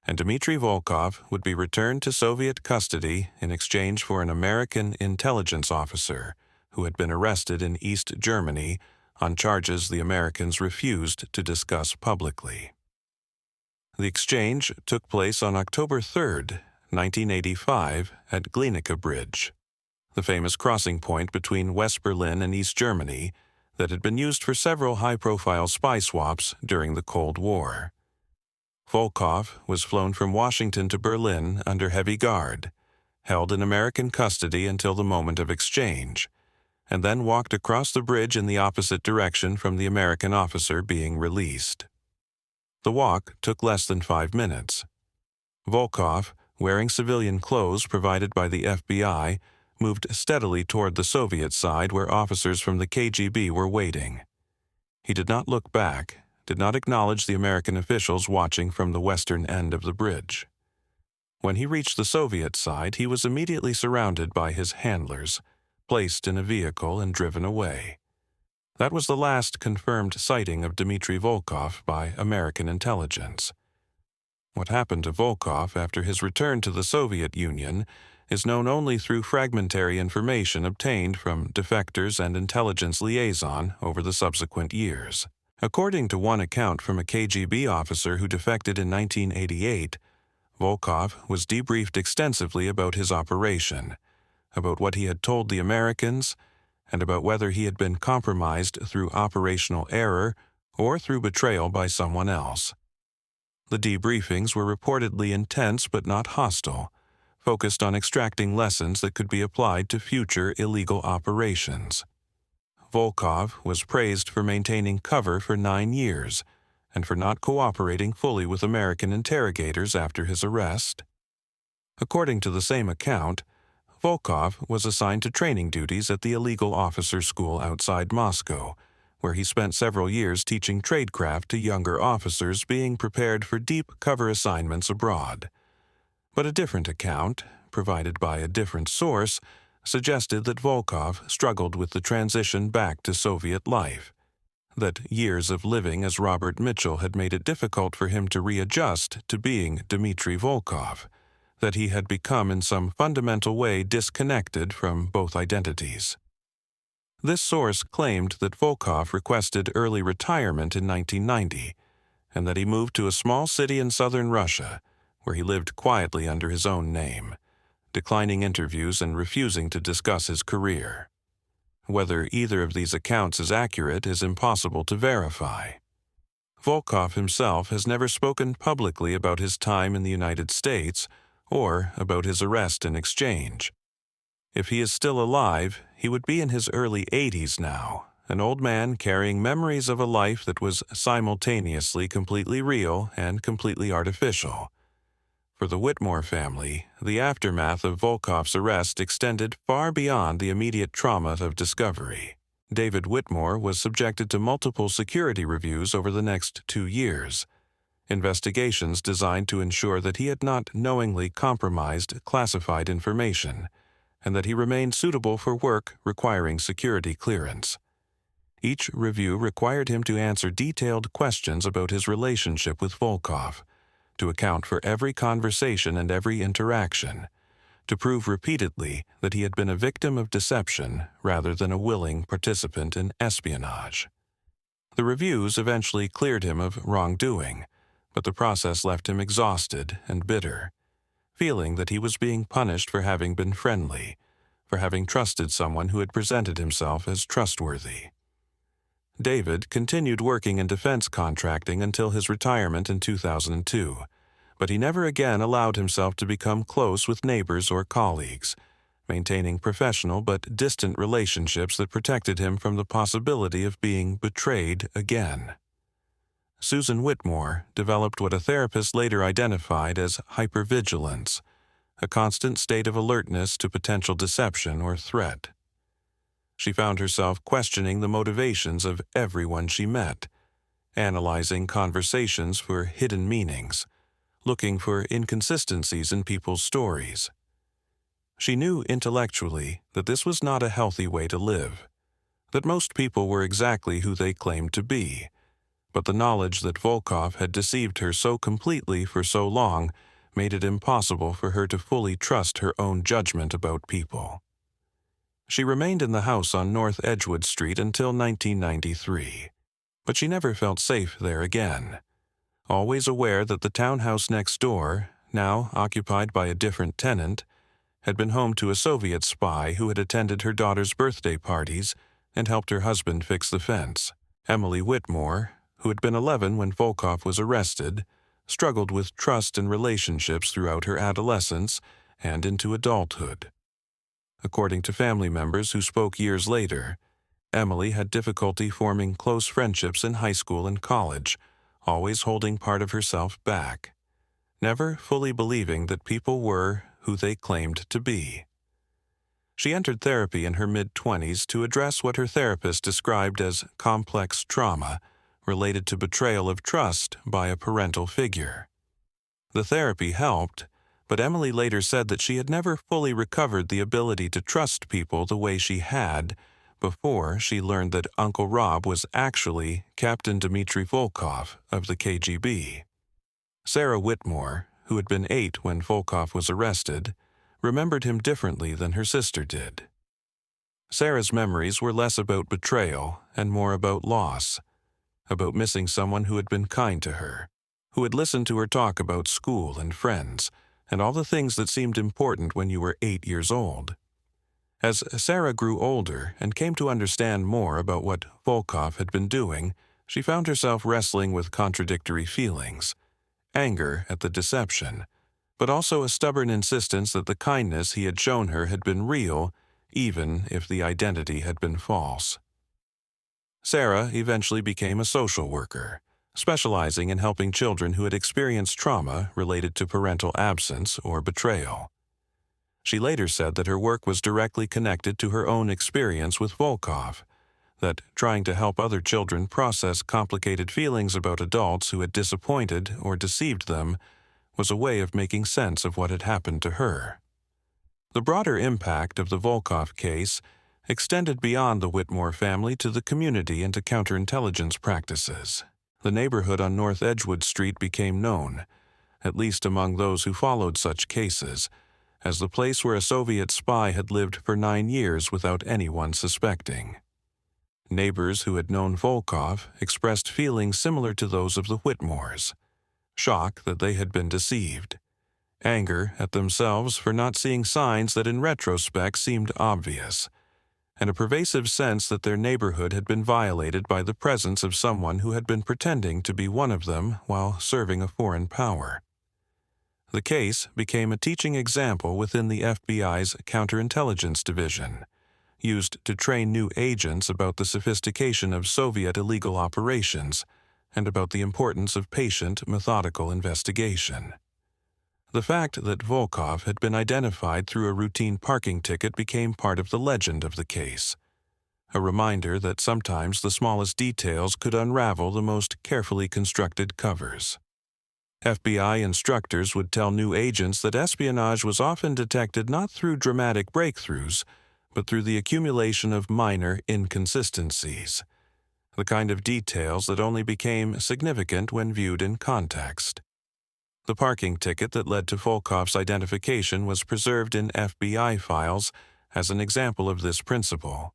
And Dmitry Volkov would be returned to Soviet custody in exchange for an American intelligence officer who had been arrested in East Germany on charges the Americans refused to discuss publicly. The exchange took place on October 3, 1985, at Glienicke Bridge, the famous crossing point between West Berlin and East Germany that had been used for several high-profile spy swaps during the Cold War. Volkov was flown from Washington to Berlin under heavy guard, held in American custody until the moment of exchange, and then walked across the bridge in the opposite direction from the American officer being released. The walk took less than 5 minutes. Volkov, wearing civilian clothes provided by the FBI, moved steadily toward the Soviet side where officers from the KGB were waiting. He did not look back, did not acknowledge the American officials watching from the western end of the bridge. When he reached the Soviet side, he was immediately surrounded by his handlers, placed in a vehicle and driven away. That was the last confirmed sighting of Dmitry Volkov by American intelligence. What happened to Volkov after his return to the Soviet Union is known only through fragmentary information obtained from defectors and intelligence liaison over the subsequent years. According to one account from a KGB officer who defected in 1988, Volkov was debriefed extensively about his operation, about what he had told the Americans, and about whether he had been compromised through operational error or through betrayal by someone else. The debriefings were reportedly intense but not hostile, focused on extracting lessons that could be applied to future illegal operations. Volkov was praised for maintaining cover for 9 years and for not cooperating fully with American interrogators after his arrest. According to the same account, Volkov was assigned to training duties at the illegal officer school outside Moscow, where he spent several years teaching tradecraft to younger officers being prepared for deep cover assignments abroad. But a different account, provided by a different source, suggested that Volkov struggled with the transition back to Soviet life, that years of living as Robert Mitchell had made it difficult for him to readjust to being Dmitry Volkov, that he had become in some fundamental way disconnected from both identities. This source claimed that Volkov requested early retirement in 1990, and that he moved to a small city in southern Russia, where he lived quietly under his own name, declining interviews and refusing to discuss his career. Whether either of these accounts is accurate is impossible to verify. Volkov himself has never spoken publicly about his time in the United States or about his arrest and exchange. If he is still alive, he would be in his early 80s now, an old man carrying memories of a life that was simultaneously completely real and completely artificial. For the Whitmore family, the aftermath of Volkov's arrest extended far beyond the immediate trauma of discovery. David Whitmore was subjected to multiple security reviews over the next 2 years. investigations designed to ensure that he had not knowingly compromised classified information, and that he remained suitable for work requiring security clearance. Each review required him to answer detailed questions about his relationship with Volkov, to account for every conversation and every interaction, to prove repeatedly that he had been a victim of deception rather than a willing participant in espionage. The reviews eventually cleared him of wrongdoing, but the process left him exhausted and bitter, feeling that he was being punished for having been friendly, for having trusted someone who had presented himself as trustworthy. David continued working in defense contracting until his retirement in 2002, but he never again allowed himself to become close with neighbors or colleagues, maintaining professional but distant relationships that protected him from the possibility of being betrayed again. Susan Whitmore developed what a therapist later identified as hypervigilance, a constant state of alertness to potential deception or threat. She found herself questioning the motivations of everyone she met, analyzing conversations for hidden meanings, looking for inconsistencies in people's stories. She knew intellectually that this was not a healthy way to live, that most people were exactly who they claimed to be, but the knowledge that Volkov had deceived her so completely for so long made it impossible for her to fully trust her own judgment about people. She remained in the house on North Edgewood Street until 1993, but she never felt safe there again. Always aware that the townhouse next door, now occupied by a different tenant, had been home to a Soviet spy who had attended her daughter's birthday parties and helped her husband fix the fence. Emily Whitmore, who had been 11 when Volkov was arrested, struggled with trust and relationships throughout her adolescence and into adulthood. According to family members who spoke years later, Emily had difficulty forming close friendships in high school and college, always holding part of herself back, never fully believing that people were who they claimed to be. She entered therapy in her mid-20s to address what her therapist described as complex trauma related to betrayal of trust by a parental figure. The therapy helped, but Emily later said that she had never fully recovered the ability to trust people the way she had before she learned that Uncle Rob was actually Captain Dmitry Volkov of the KGB. Sarah Whitmore, who had been 8 when Volkov was arrested, remembered him differently than her sister did. Sarah's memories were less about betrayal and more about loss, about missing someone who had been kind to her, who had listened to her talk about school and friends, and all the things that seemed important when you were 8 years old. As Sarah grew older and came to understand more about what Volkov had been doing, she found herself wrestling with contradictory feelings, anger at the deception, but also a stubborn insistence that the kindness he had shown her had been real, even if the identity had been false. Sarah eventually became a social worker, specializing in helping children who had experienced trauma related to parental absence or betrayal. She later said that her work was directly connected to her own experience with Volkov, that trying to help other children process complicated feelings about adults who had disappointed or deceived them was a way of making sense of what had happened to her. The broader impact of the Volkov case extended beyond the Whitmore family to the community and to counterintelligence practices. The neighborhood on North Edgewood Street became known, at least among those who followed such cases, as the place where a Soviet spy had lived for 9 years without anyone suspecting. Neighbors who had known Volkov expressed feelings similar to those of the Whitmores: shock that they had been deceived, anger at themselves for not seeing signs that in retrospect seemed obvious, and a pervasive sense that their neighborhood had been violated by the presence of someone who had been pretending to be one of them while serving a foreign power. The case became a teaching example within the FBI's counterintelligence division, used to train new agents about the sophistication of Soviet illegal operations and about the importance of patient, methodical investigation. The fact that Volkov had been identified through a routine parking ticket became part of the legend of the case, a reminder that sometimes the smallest details could unravel the most carefully constructed covers. FBI instructors would tell new agents that espionage was often detected not through dramatic breakthroughs, but through the accumulation of minor inconsistencies, the kind of details that only became significant when viewed in context. The parking ticket that led to Volkoff's identification was preserved in FBI files as an example of this principle.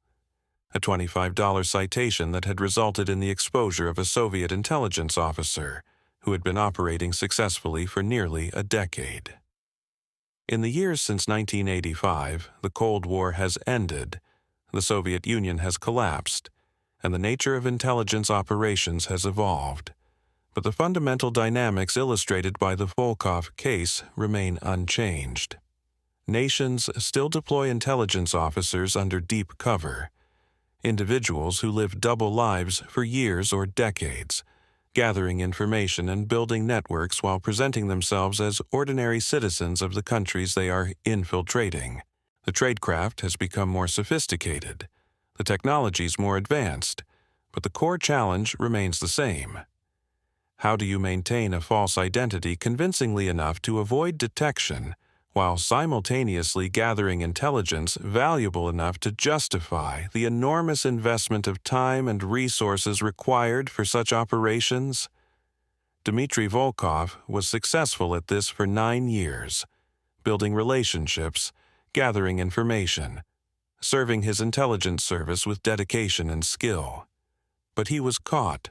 A $25 citation that had resulted in the exposure of a Soviet intelligence officer who had been operating successfully for nearly a decade. In the years since 1985, the Cold War has ended, the Soviet Union has collapsed, and the nature of intelligence operations has evolved. But the fundamental dynamics illustrated by the Volkoff case remain unchanged. Nations still deploy intelligence officers under deep cover, individuals who live double lives for years or decades, gathering information and building networks while presenting themselves as ordinary citizens of the countries they are infiltrating. The tradecraft has become more sophisticated, the technologies more advanced, but the core challenge remains the same. How do you maintain a false identity convincingly enough to avoid detection while simultaneously gathering intelligence valuable enough to justify the enormous investment of time and resources required for such operations? Dmitry Volkov was successful at this for 9 years, building relationships, gathering information, serving his intelligence service with dedication and skill. But he was caught,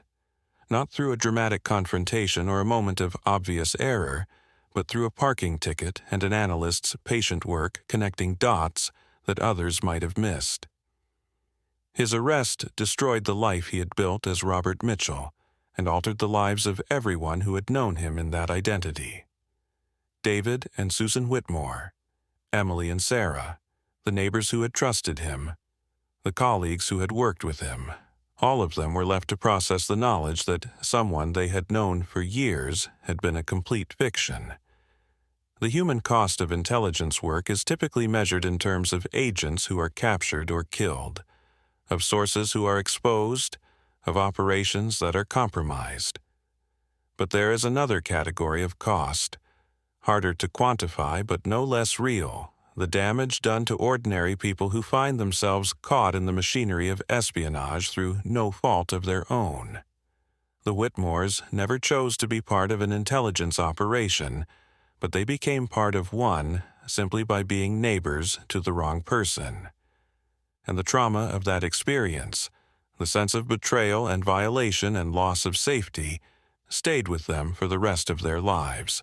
not through a dramatic confrontation or a moment of obvious error, but through a parking ticket and an analyst's patient work connecting dots that others might have missed. His arrest destroyed the life he had built as Robert Mitchell and altered the lives of everyone who had known him in that identity. David and Susan Whitmore, Emily and Sarah, the neighbors who had trusted him, the colleagues who had worked with him, all of them were left to process the knowledge that someone they had known for years had been a complete fiction. The human cost of intelligence work is typically measured in terms of agents who are captured or killed, of sources who are exposed, of operations that are compromised. But there is another category of cost, harder to quantify but no less real, the damage done to ordinary people who find themselves caught in the machinery of espionage through no fault of their own. The Whitmores never chose to be part of an intelligence operation, but they became part of one simply by being neighbors to the wrong person. And the trauma of that experience, the sense of betrayal and violation and loss of safety, stayed with them for the rest of their lives.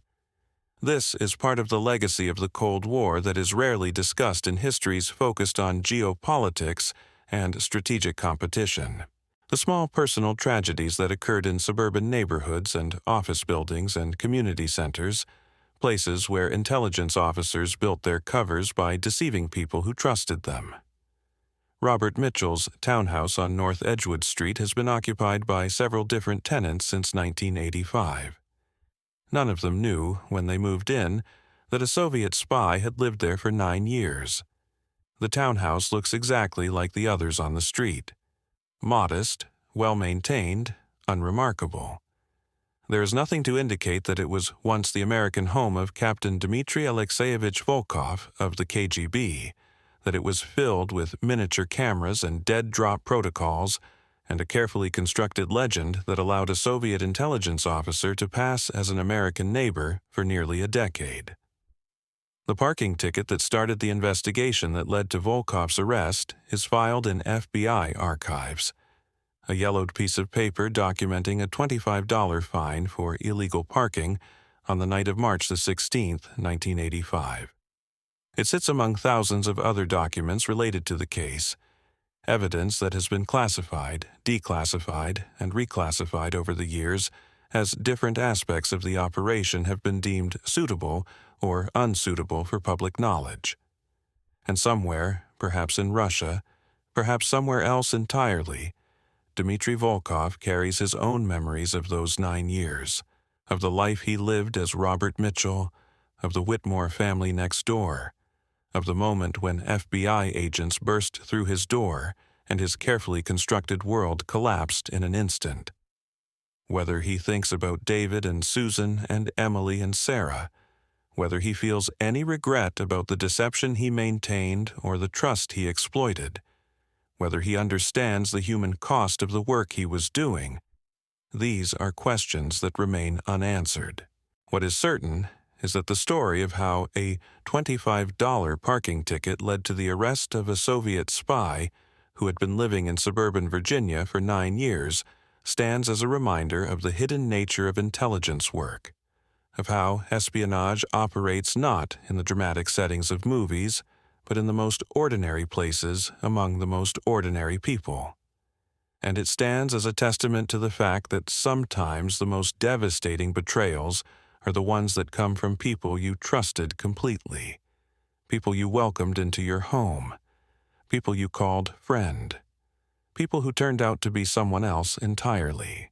This is part of the legacy of the Cold War that is rarely discussed in histories focused on geopolitics and strategic competition. The small personal tragedies that occurred in suburban neighborhoods and office buildings and community centers, places where intelligence officers built their covers by deceiving people who trusted them. Robert Mitchell's townhouse on North Edgewood Street has been occupied by several different tenants since 1985. None of them knew, when they moved in, that a Soviet spy had lived there for 9 years. The townhouse looks exactly like the others on the street. Modest, well-maintained, unremarkable. There is nothing to indicate that it was once the American home of Captain Dmitry Alexeyevich Volkov of the KGB, that it was filled with miniature cameras and dead-drop protocols, and a carefully constructed legend that allowed a Soviet intelligence officer to pass as an American neighbor for nearly a decade. The parking ticket that started the investigation that led to Volkov's arrest is filed in FBI archives, a yellowed piece of paper documenting a $25 fine for illegal parking on the night of March 16, 1985. It sits among thousands of other documents related to the case, evidence that has been classified, declassified, and reclassified over the years as different aspects of the operation have been deemed suitable or unsuitable for public knowledge. And somewhere, perhaps in Russia, perhaps somewhere else entirely, Dmitry Volkov carries his own memories of those 9 years, of the life he lived as Robert Mitchell, of the Whitmore family next door, of the moment when FBI agents burst through his door and his carefully constructed world collapsed in an instant. Whether he thinks about David and Susan and Emily and Sarah, whether he feels any regret about the deception he maintained or the trust he exploited, whether he understands the human cost of the work he was doing, these are questions that remain unanswered. What is certain is that the story of how a $25 parking ticket led to the arrest of a Soviet spy who had been living in suburban Virginia for 9 years stands as a reminder of the hidden nature of intelligence work, of how espionage operates not in the dramatic settings of movies, but in the most ordinary places among the most ordinary people. And it stands as a testament to the fact that sometimes the most devastating betrayals are the ones that come from people you trusted completely, people you welcomed into your home, people you called friend, people who turned out to be someone else entirely.